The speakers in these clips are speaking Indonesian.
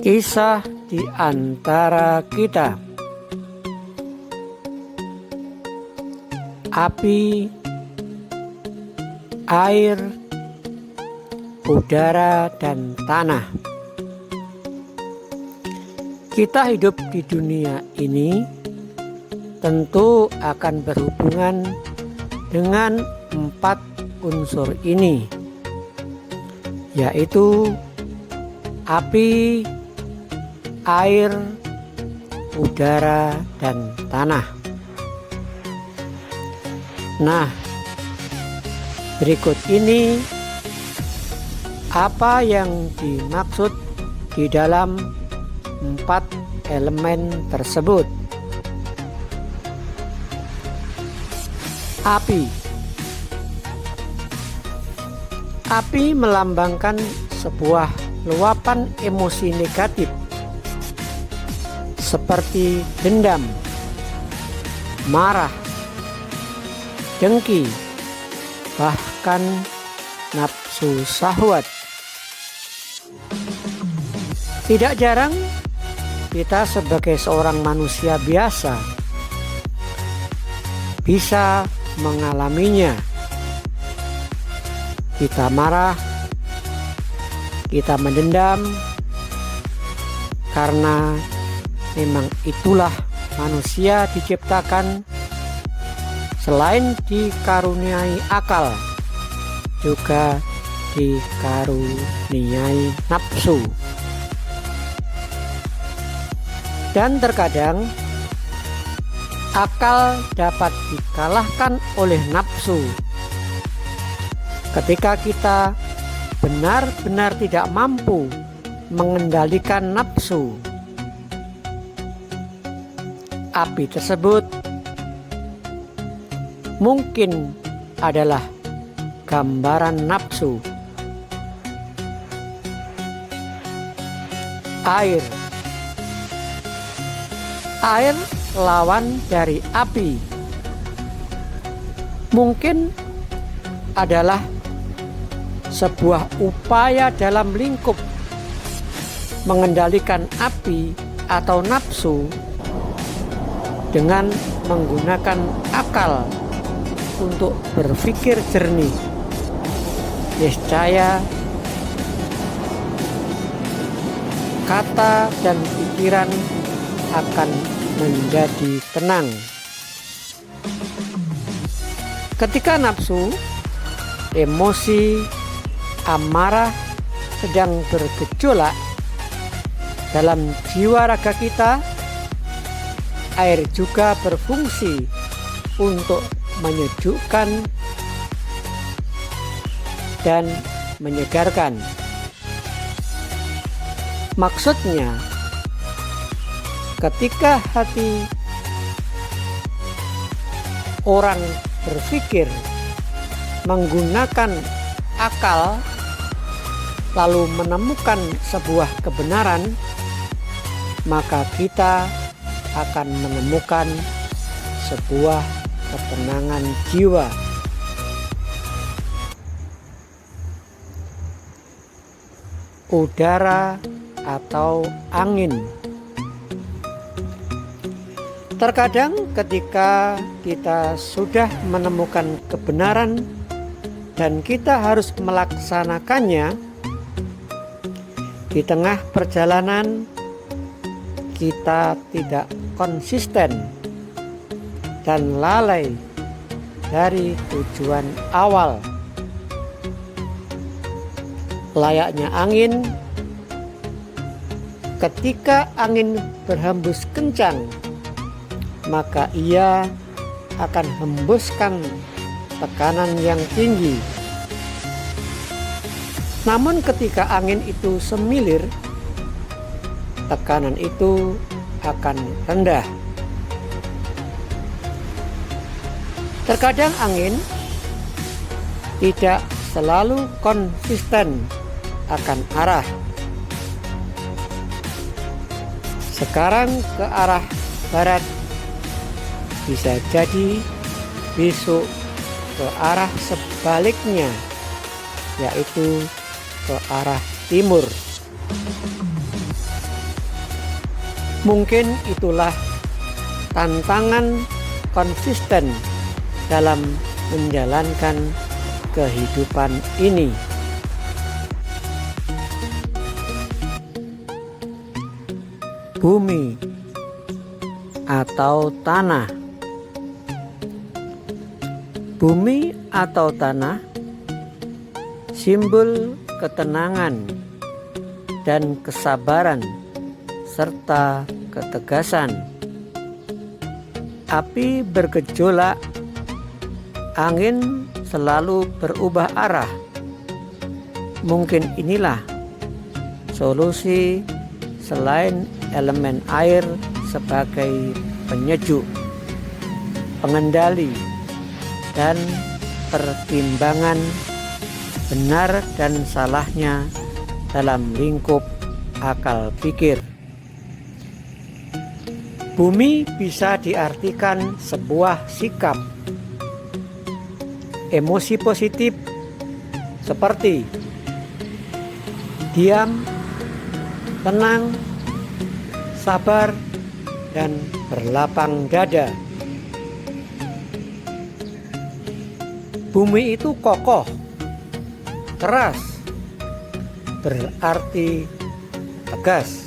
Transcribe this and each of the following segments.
Kisah di antara kita. Api, air, udara, dan tanah. Kita hidup di dunia ini tentu akan berhubungan dengan 4 unsur ini, yaitu api, air, udara, dan tanah. Nah, berikut ini apa yang dimaksud di dalam 4 elemen tersebut. Api. Api melambangkan sebuah luapan emosi negatif seperti dendam, marah, dengki, bahkan nafsu syahwat. Tidak jarang kita sebagai seorang manusia biasa bisa mengalaminya. Kita marah, kita mendendam, karena memang itulah manusia diciptakan. Selain dikaruniai akal, juga dikaruniai nafsu. Dan terkadang akal dapat dikalahkan oleh nafsu. Ketika kita benar-benar tidak mampu mengendalikan nafsu, api tersebut mungkin adalah gambaran nafsu. Air. Air lawan dari api. Mungkin adalah sebuah upaya dalam lingkup mengendalikan api atau nafsu dengan menggunakan akal untuk berpikir jernih. Niscaya kata dan pikiran akan menjadi tenang. Ketika nafsu, emosi, amarah sedang bergejolak dalam jiwa raga kita, air juga berfungsi untuk menyejukkan dan menyegarkan. Maksudnya, ketika hati orang berpikir menggunakan akal lalu menemukan sebuah kebenaran, maka kita akan menemukan sebuah ketenangan jiwa. Udara atau angin. Terkadang ketika kita sudah menemukan kebenaran dan kita harus melaksanakannya, di tengah perjalanan kita tidak konsisten dan lalai dari tujuan awal. Layaknya angin, ketika angin berhembus kencang, maka ia akan hembuskan tekanan yang tinggi. Namun ketika angin itu semilir, tekanan itu akan rendah. Terkadang angin tidak selalu konsisten akan arah. Sekarang ke arah barat, bisa jadi besok ke arah sebaliknya, yaitu ke arah timur. Mungkin itulah tantangan konsisten dalam menjalankan kehidupan ini. Bumi atau tanah. Bumi atau tanah simbol ketenangan dan kesabaran serta ketegasan. Api bergejolak, angin selalu berubah arah. Mungkin inilah solusi selain elemen air sebagai penyejuk, pengendali, dan pertimbangan benar dan salahnya dalam lingkup akal pikir. Bumi bisa diartikan sebuah sikap, emosi positif seperti diam, tenang, sabar, dan berlapang dada. Bumi itu kokoh, keras, berarti tegas.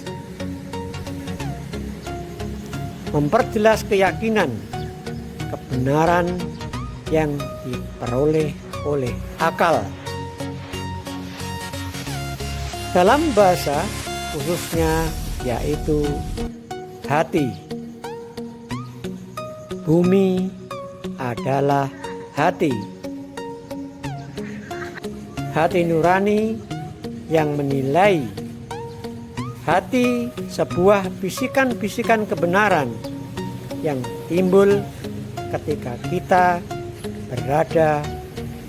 Memperjelas keyakinan, kebenaran yang diperoleh oleh akal. Dalam bahasa khususnya yaitu hati. Bumi adalah hati. Hati nurani yang menilai. Hati sebuah bisikan-bisikan kebenaran yang timbul ketika kita berada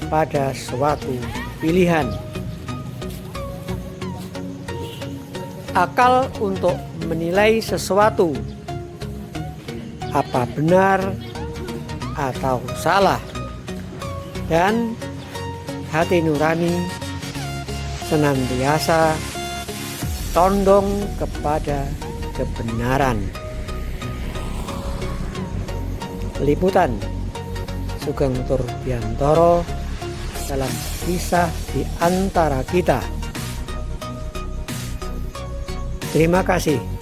pada suatu pilihan. Akal untuk menilai sesuatu, apa benar atau salah, dan hati nurani senantiasa condong kepada kebenaran. Liputan Sugeng Turbiantoro dalam Kisah di Antara Kita. Terima kasih.